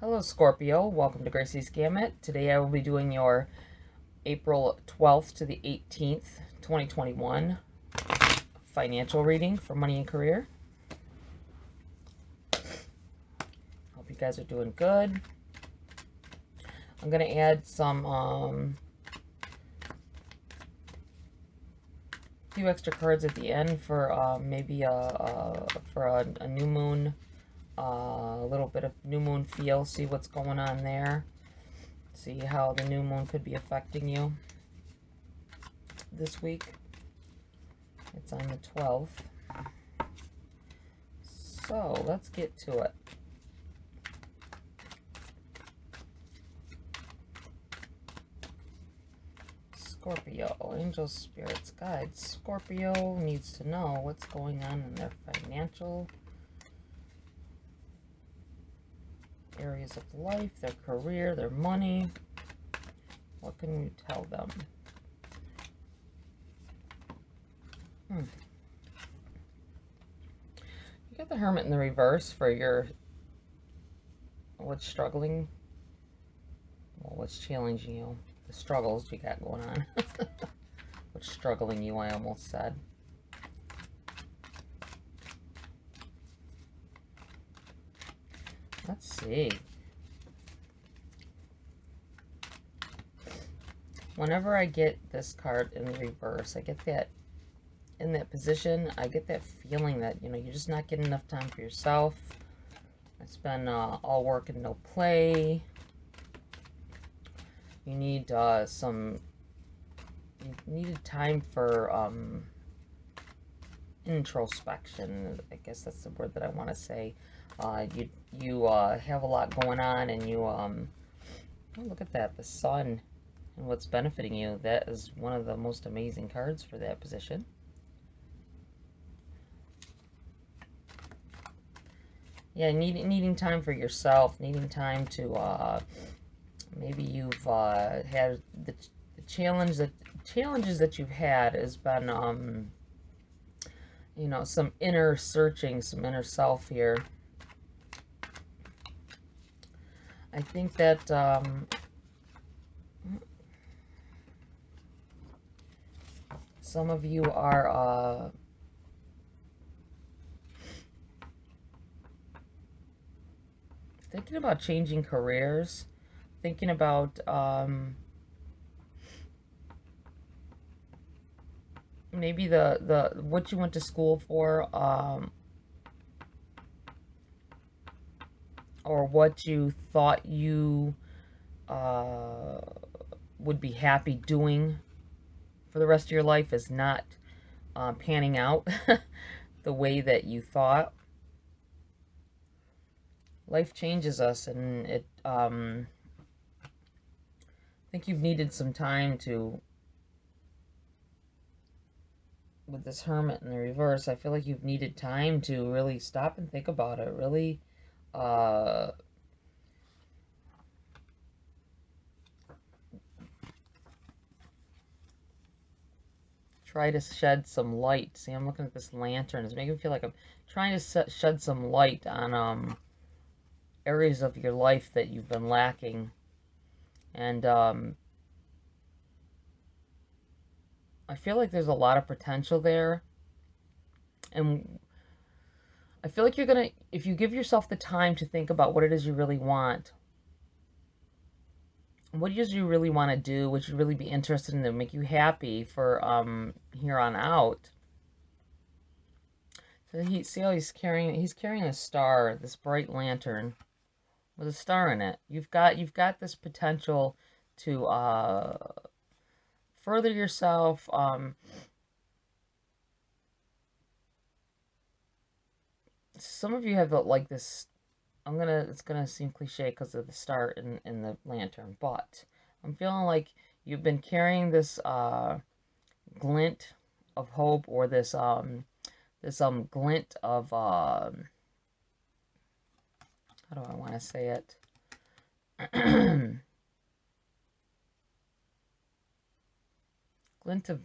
Hello Scorpio, welcome to GRAYCI'S Gamut. Today I will be doing your April 12th to the 18th, 2021 financial reading for money and career. Hope you guys are doing good. I'm going to add some few extra cards at the end for maybe a new moon, a little bit of new moon feel, see what's going on there. See how the new moon could be affecting you this week. It's on the 12th. So let's get to it. Scorpio, angels, spirits, guides. Scorpio needs to know what's going on in their financial areas of life, their career, their money. What can you tell them? You got the Hermit in the reverse for your what's struggling, well, what's challenging you, the struggles you got going on. What's struggling you, I almost said. Let's see. Whenever I get this card in the reverse, I get that, in that position, I get that feeling that, you know, you're just not getting enough time for yourself. It's been all work and no play. You need you needed time for introspection. I guess that's the word that I want to say. You have a lot going on, and you oh, look at that, the sun and what's benefiting you. That is one of the most amazing cards for that position. Yeah, needing time for yourself, needing time to maybe you've had the challenges that you've had has been you know, some inner searching, some inner self here. I think that some of you are thinking about changing careers, thinking about maybe the what you went to school for, or what you thought you would be happy doing for the rest of your life is not panning out the way that you thought. Life changes us, and it I think you've needed some time to, with this Hermit in the reverse, I feel like you've needed time to really stop and think about it, really try to shed some light. See, I'm looking at this lantern. It's making me feel like I'm trying to shed some light on areas of your life that you've been lacking. And I feel like there's a lot of potential there. And I feel like you're going to, if you give yourself the time to think about what it is you really want, what it is you really want to do, what you really be interested in to make you happy for here on out. So see how he's carrying a star, this bright lantern with a star in it. You've got this potential to further yourself. Some of you have like this. It's gonna seem cliche because of the star in the lantern, but I'm feeling like you've been carrying this glint of hope, or this glint of how do I want to say it? Glint of,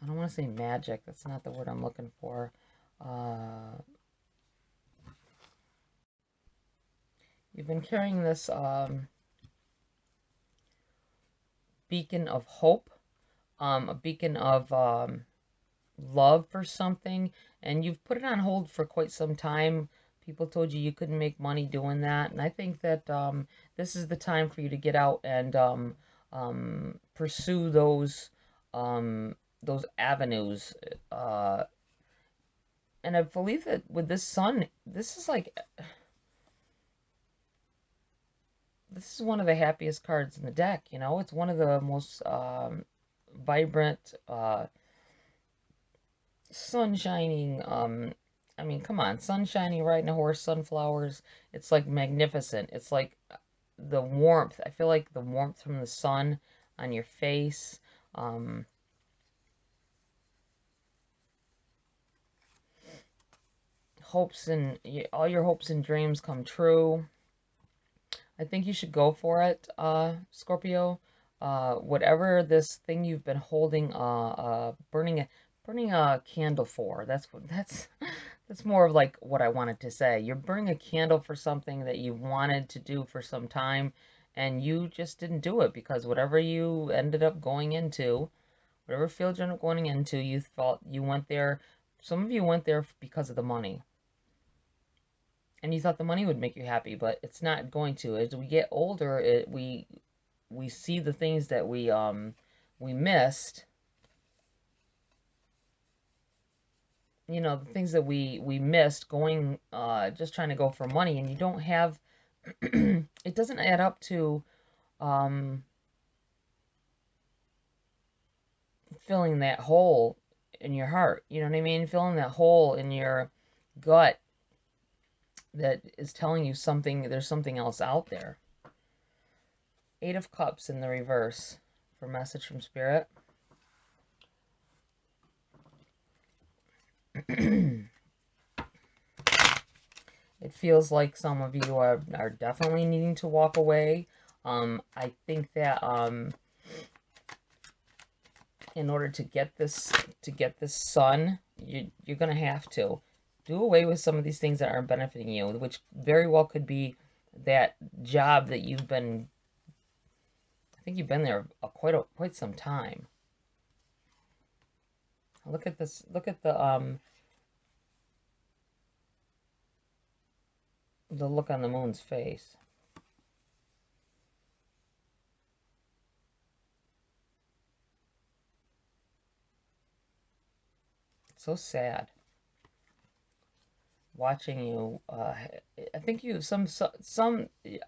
I don't want to say magic. That's not the word I'm looking for. You've been carrying this beacon of hope, a beacon of love for something, and you've put it on hold for quite some time. People told you you couldn't make money doing that, and I think that this is the time for you to get out and pursue those avenues. And I believe that with this sun, this is one of the happiest cards in the deck. You know, it's one of the most vibrant, sun shining. I mean, come on, sun shining, riding a horse, sunflowers. It's like magnificent. It's like the warmth. I feel like the warmth from the sun on your face. Hopes and all your hopes and dreams come true. I think you should go for it, Scorpio. Whatever this thing you've been holding, burning a candle for. That's more of like what I wanted to say. You're burning a candle for something that you wanted to do for some time, and you just didn't do it because whatever you ended up going into, whatever field you ended up going into, you thought you went there. Some of you went there because of the money. And you thought the money would make you happy, but it's not going to. As we get older, we see the things that we missed. You know, the things that we missed going just trying to go for money, and you don't have it doesn't add up to filling that hole in your heart. You know what I mean? Filling that hole in your gut that is telling you there's something else out there. Eight of Cups in the reverse for message from Spirit. It feels like some of you are definitely needing to walk away. I think that in order to get this sun, you're gonna have to do away with some of these things that aren't benefiting you, which very well could be that job that you've been. I think you've been there quite some time. Look at this. Look at the look on the moon's face. It's so sad watching you. I think you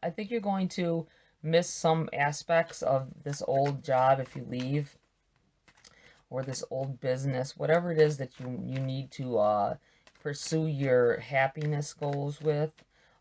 I think you're going to miss some aspects of this old job if you leave, or this old business, whatever it is that you need to pursue your happiness goals with.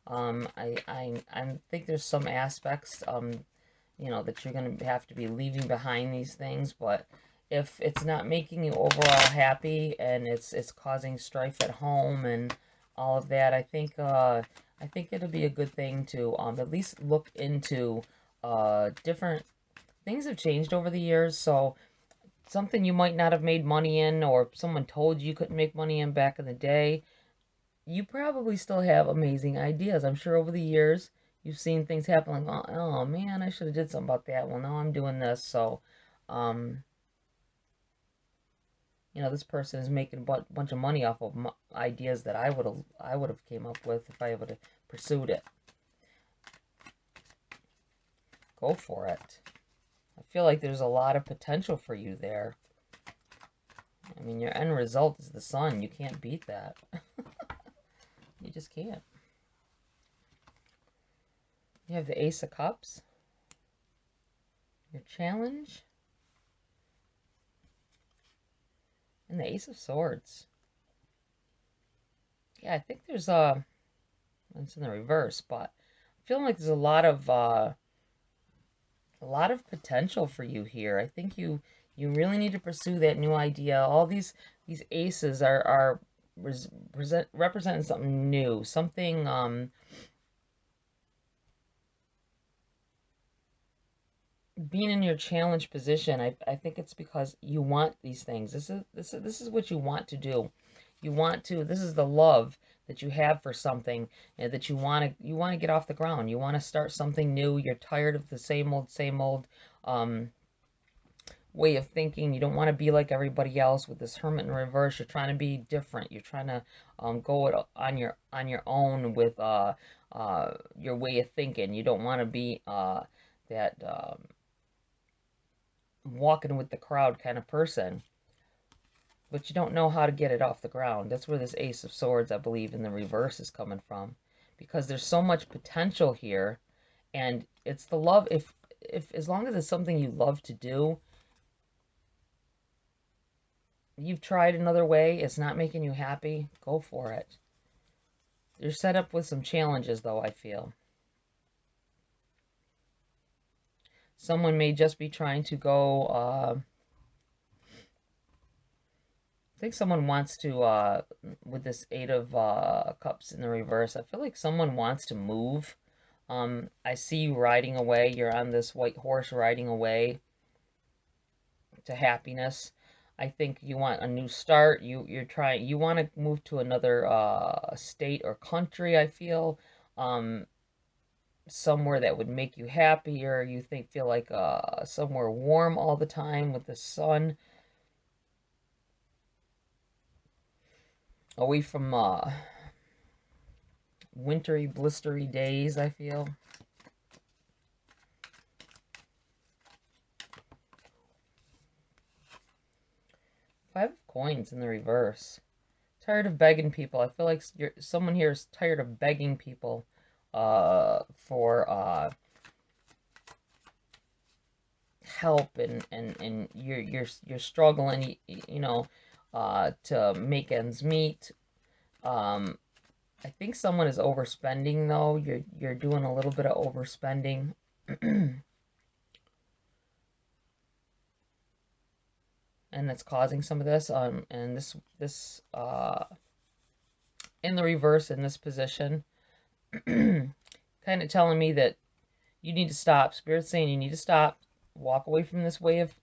I think there's some aspects you know, that you're going to have to be leaving behind these things, but if it's not making you overall happy and it's causing strife at home and all of that, I think it'll be a good thing to at least look into different things. Have changed over the years, so something you might not have made money in, or someone told you couldn't make money in back in the day, you probably still have amazing ideas. I'm sure over the years you've seen things happen like, oh man, I should have did something about that. Well, now I'm doing this, so you know, this person is making a bunch of money off of ideas that I would have came up with if I would have pursued it. Go for it. I feel like there's a lot of potential for you there. I mean, your end result is the sun. You can't beat that. You just can't. You have the Ace of Cups. Your challenge. And the Ace of Swords. Yeah, I think there's it's in the reverse, but I'm feeling like there's a lot of potential for you here. I think you really need to pursue that new idea. All these aces are representing something new, something being in your challenge position. I think it's because you want these things. This is what you want to do. You want to, this is the love that you have for something, and that you want to get off the ground. You want to start something new. You're tired of the same old way of thinking. You don't want to be like everybody else with this Hermit in reverse. You're trying to be different. You're trying to go it on your own with your way of thinking. You don't want to be that walking with the crowd kind of person. But you don't know how to get it off the ground. That's where this Ace of Swords, I believe, in the reverse is coming from. Because there's so much potential here, and it's the love. If as long as it's something you love to do, you've tried another way, it's not making you happy, go for it. You're set up with some challenges, though, I feel. Someone may just be trying to go, I think someone wants to, with this Eight of Cups in the reverse, I feel like someone wants to move. I see you riding away. You're on this white horse riding away to happiness. I think you want a new start. You want to move to another state or country, I feel. Somewhere that would make you happier. You feel like somewhere warm all the time with the sun. Away from wintry, blistery days, I feel. Five of Coins in the reverse. Tired of begging people. I feel like someone here is tired of begging people for help, and you're struggling, you know, to make ends meet. I think someone is overspending, though. You're doing a little bit of overspending. And that's causing some of this. And this in the reverse in this position, kind of telling me that you need to stop. Spirit's saying you need to stop. Walk away from this way of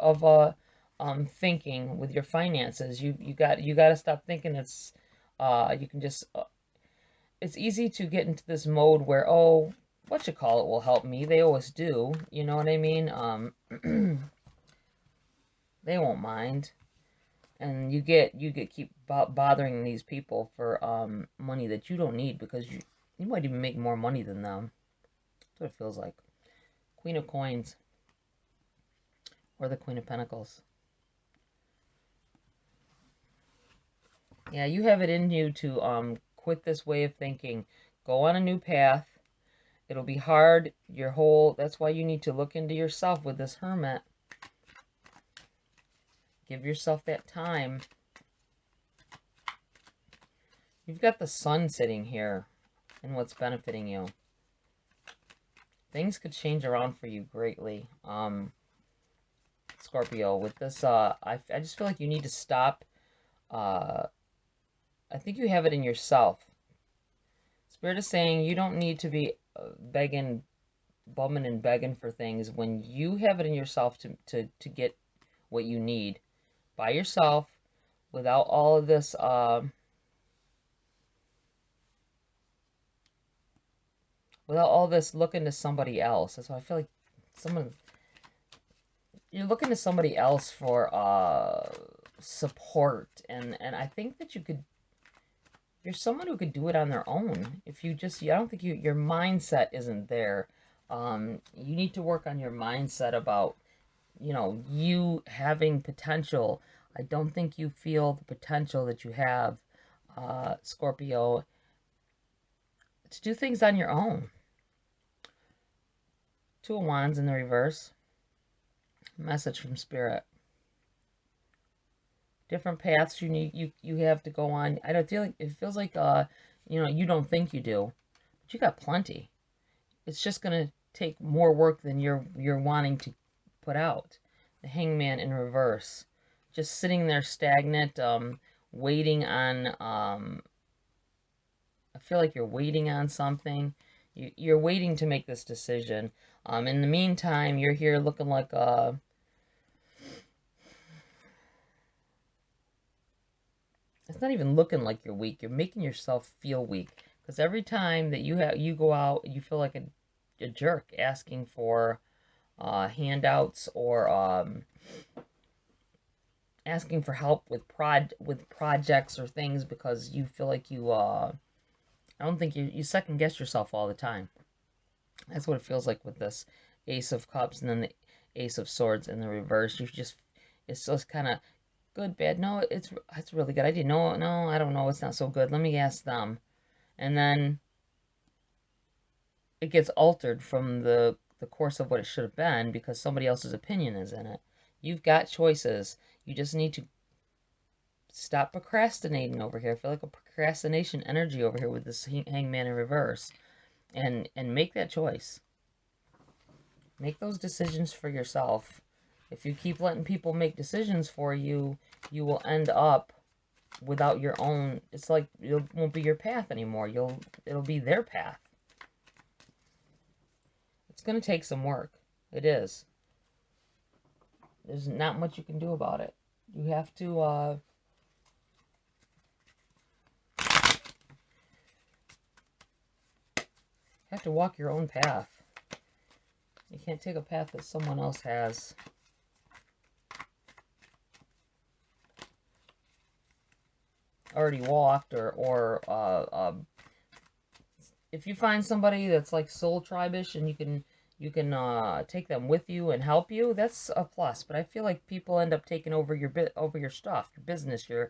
thinking with your finances. You got to stop thinking it's you can just it's easy to get into this mode where, oh, what you call it will help me. They always do. You know what I mean? They won't mind. And you keep bothering these people for money that you don't need, because you might even make more money than them. That's what it feels like. Queen of Coins. Or the Queen of Pentacles. Yeah, you have it in you to quit this way of thinking. Go on a new path. It'll be hard. That's why you need to look into yourself with this Hermit. Give yourself that time. You've got the Sun sitting here and what's benefiting you. Things could change around for you greatly. Scorpio, with this, I just feel like you need to stop. I think you have it in yourself. Spirit is saying you don't need to be bumming and begging for things when you have it in yourself to get what you need by yourself, without all of this looking to somebody else. That's why I feel like you're looking to somebody else for support, and I think that you're someone who could do it on their own. If you just, I don't think your mindset isn't there. You need to work on your mindset about, you having potential. I don't think you feel the potential that you have, Scorpio, to do things on your own. Two of Wands in the reverse. Message from Spirit. Different paths you have to go on. I don't feel like, it feels like you don't think you do, but you got plenty. It's just gonna take more work than you're wanting to put out. The Hangman in reverse, just sitting there stagnant, waiting on. I feel like you're waiting on something. You're waiting to make this decision. In the meantime, you're here looking like it's not even looking like you're weak. You're making yourself feel weak. Because every time that you go out, you feel like a jerk asking for handouts or asking for help with projects or things because you feel like I don't think you second guess yourself all the time. That's what it feels like with this Ace of Cups and then the Ace of Swords in the reverse. It's just kind of good, bad. No, it's really good. I didn't know. No, I don't know. It's not so good. Let me ask them. And then it gets altered from the course of what it should have been because somebody else's opinion is in it. You've got choices. You just need to stop procrastinating over here. I feel like a procrastination energy over here with this Hangman in reverse. And make that choice. Make those decisions for yourself. If you keep letting people make decisions for you, you will end up without your own. It's like it won't be your path anymore. It'll be their path. It's going to take some work. It is. There's not much you can do about it. You have to walk your own path. You can't take a path that someone else has. Already walked, or if you find somebody that's like soul tribe-ish and you can take them with you and help you, that's a plus. But I feel like people end up taking over your stuff, your business, your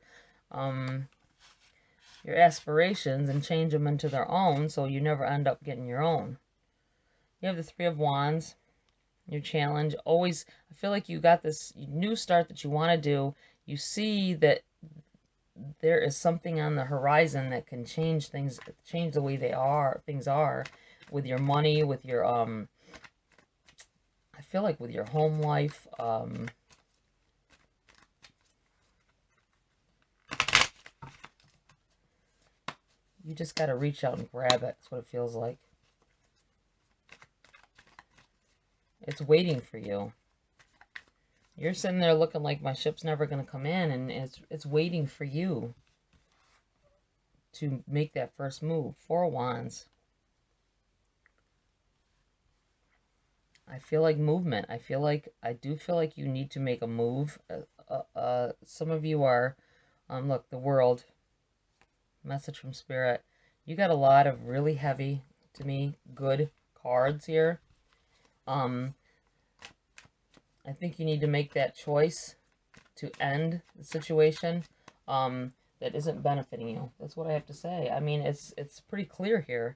aspirations, and change them into their own, so you never end up getting your own. You have the Three of Wands. Your challenge always, I feel like you got this new start that you want to do. You see that there is something on the horizon that can change things, change the way things are with your money, with your I feel like with your home life, you just got to reach out and grab it. That's what it feels like. It's waiting for you. You're sitting there looking like my ship's never going to come in, and it's waiting for you to make that first move. Four of Wands. I feel like movement. I do feel like you need to make a move. Some of you are, look, the World. Message from Spirit. You got a lot of really heavy, to me, good cards here. I think you need to make that choice to end the situation that isn't benefiting you. That's what I have to say. I mean, it's pretty clear here.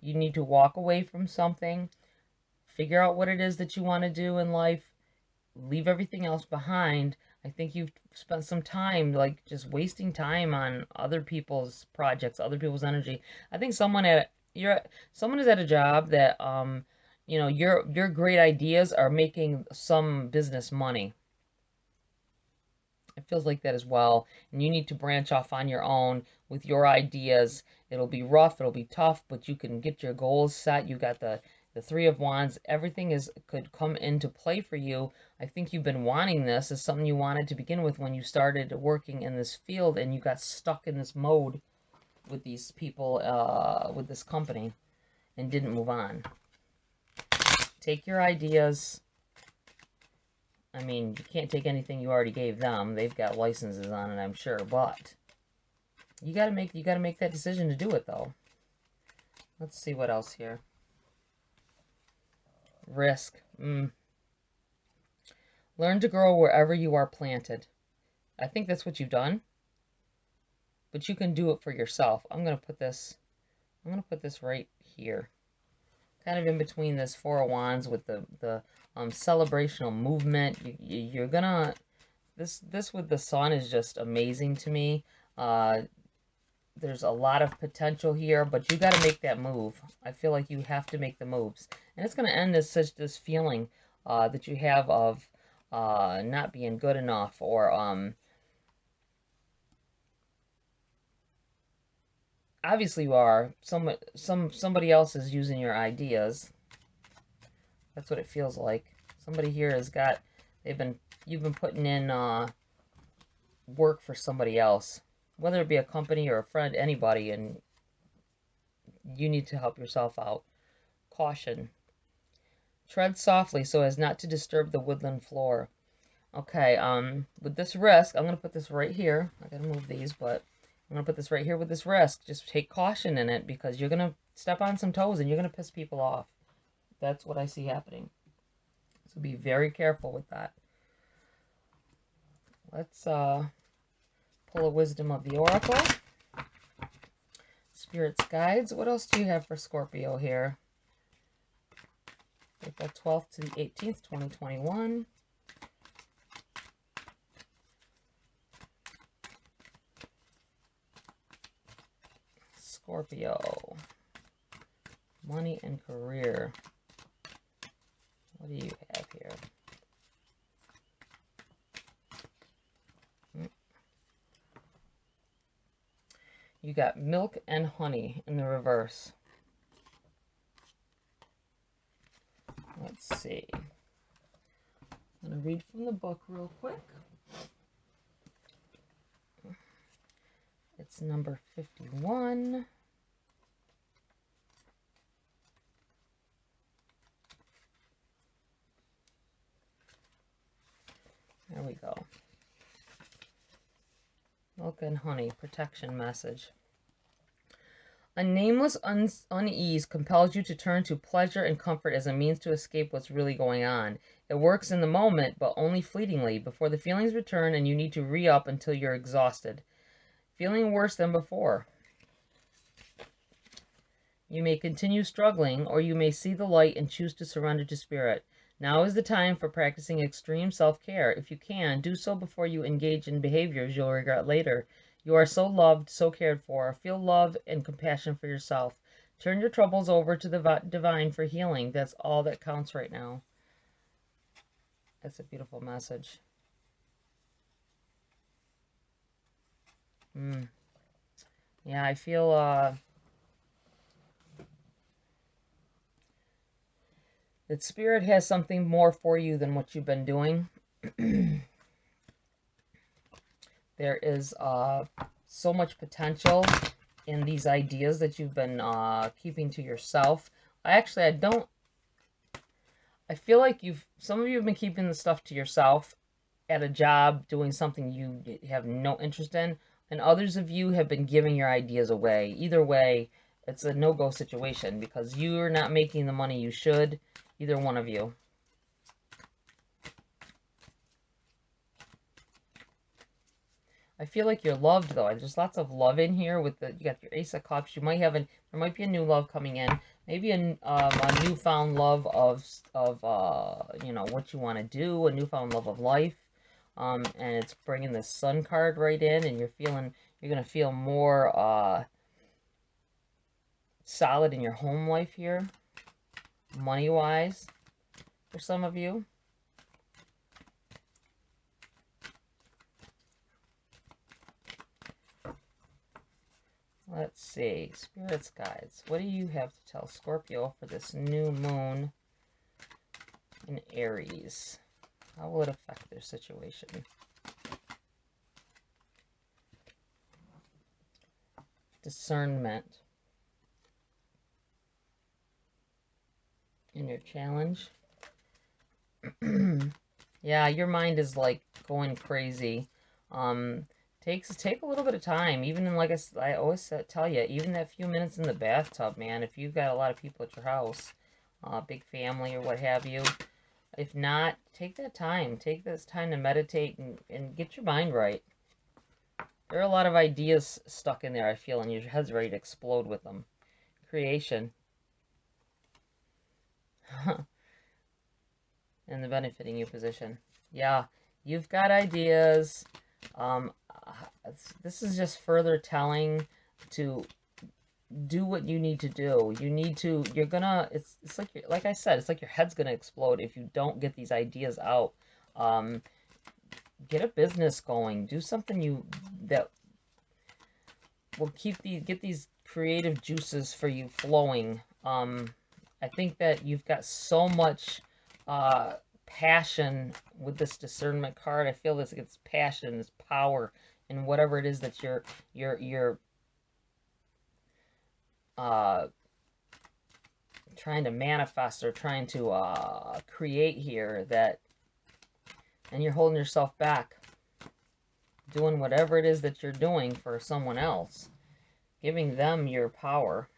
You need to walk away from something, figure out what it is that you want to do in life, leave everything else behind. I think you've spent some time, like, just wasting time on other people's projects, other people's energy. I think someone is at a job that you know, your great ideas are making some business money. It feels like that as well. And you need to branch off on your own with your ideas. It'll be rough, it'll be tough, but you can get your goals set. You got the Three of Wands. Everything could come into play for you. I think you've been wanting this. It's something you wanted to begin with when you started working in this field and you got stuck in this mode with these people, with this company, and didn't move on. Take your ideas. I mean, you can't take anything you already gave them. They've got licenses on it, I'm sure, but you gotta make that decision to do it, though. Let's see what else here. Risk. Learn to grow wherever you are planted. I think that's what you've done, but you can do it for yourself. I'm gonna put this right here, kind of in between this Four of Wands with the celebrational movement. You're gonna, this with the Sun is just amazing to me. There's a lot of potential here, but you got to make that move. I feel like you have to make the moves, and it's going to end this feeling that you have of not being good enough, or obviously you are. Somebody else is using your ideas. That's what it feels like. Somebody here has got, you've been putting in work for somebody else. whether it be a company or a friend, anybody, and you need to help yourself out. Caution. Tread softly so as not to disturb the woodland floor. Okay, with this risk, I'm going to put this right here. I got to move these, but I'm going to put this right here with this risk. Just take caution in it because you're going to step on some toes and you're going to piss people off. That's what I see happening. So be very careful with that. Let's pull a wisdom of the oracle. Spirit's guides. What else do you have for Scorpio here? April 12th to the 18th, 2021. Scorpio. Money and career. What do you have here? You got milk and honey in the reverse. Let's see. I'm going to read from the book real quick. It's number 51. There we go. Milk and honey, protection message. A nameless unease compels you to turn to pleasure and comfort as a means to escape what's really going on. It works in the moment, but only fleetingly, before the feelings return and you need to re-up until you're exhausted. Feeling worse than before. You may continue struggling, or you may see the light and choose to surrender to spirit. Now is the time for practicing extreme self-care. If you can, do so before you engage in behaviors you'll regret later. You are so loved, so cared for. Feel love and compassion for yourself. Turn your troubles over to the divine for healing. That's all that counts right now. That's a beautiful message. Yeah, I feel that spirit has something more for you than what you've been doing. There is so much potential in these ideas that you've been keeping to yourself. I feel like some of you have been keeping the stuff to yourself at a job, doing something you have no interest in, and others of you have been giving your ideas away. Either way, it's a no-go situation because you're not making the money you should, either one of you. I feel like you're loved, though. There's lots of love in here. You got your Ace of Cups. You might have there might be a new love coming in. Maybe a newfound love of you know, what you want to do. A newfound love of life. And it's bringing the Sun card right in, and you're gonna feel more solid in your home life here, money-wise, for some of you. Let's see. Spirit's guides. What do you have to tell Scorpio for this new moon in Aries? How will it affect their situation? Discernment. In your challenge. Yeah, your mind is like going crazy. Take a little bit of time. Even in, like I always tell you, even that few minutes in the bathtub, man. If you've got a lot of people at your house, big family or what have you. If not, take that time. Take this time to meditate and get your mind right. There are a lot of ideas stuck in there, I feel, and your head's ready to explode with them. Creation. And the benefiting you position. Yeah, you've got ideas. This is just further telling to do what you need to do. It's like I said, it's like your head's gonna explode if you don't get these ideas out. Get a business going. Do something that will get these creative juices for you flowing. I think that you've got so much passion with this discernment card. I feel this passion, this power in whatever it is that you're uh, trying to manifest or trying to create here, that, and you're holding yourself back, doing whatever it is that you're doing for someone else, giving them your power.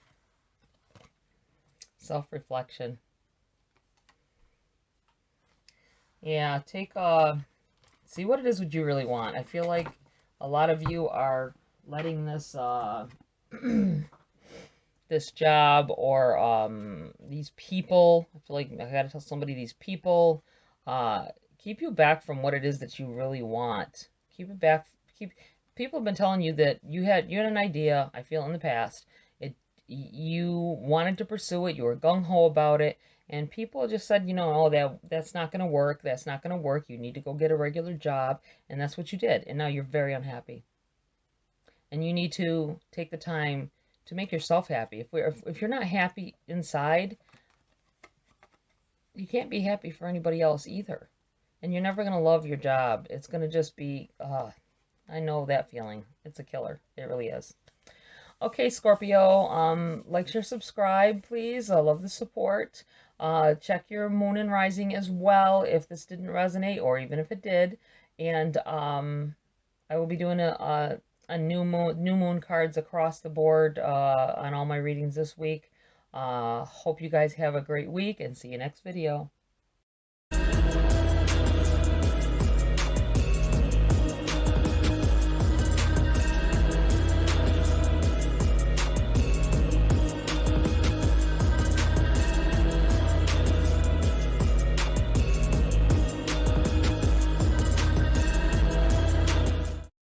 Self-reflection. Yeah, take see what it is what you really want. I feel like a lot of you are letting this this job or these people, I feel like I gotta tell somebody, these people keep you back from what it is that you really want. Keep it back. Keep People have been telling you that you had an idea, I feel, in the past. You wanted to pursue it, you were gung-ho about it, and people just said, you know, oh, that's not gonna work, that's not gonna work, you need to go get a regular job, and that's what you did, and now you're very unhappy. And you need to take the time to make yourself happy. If you're not happy inside, you can't be happy for anybody else either. And you're never going to love your job. It's going to just be, I know that feeling. It's a killer. It really is. Okay, Scorpio, like, share, subscribe, please. I love the support. Check your moon and rising as well if this didn't resonate, or even if it did. And I will be doing a new moon cards across the board on all my readings this week. Hope you guys have a great week, and see you next video.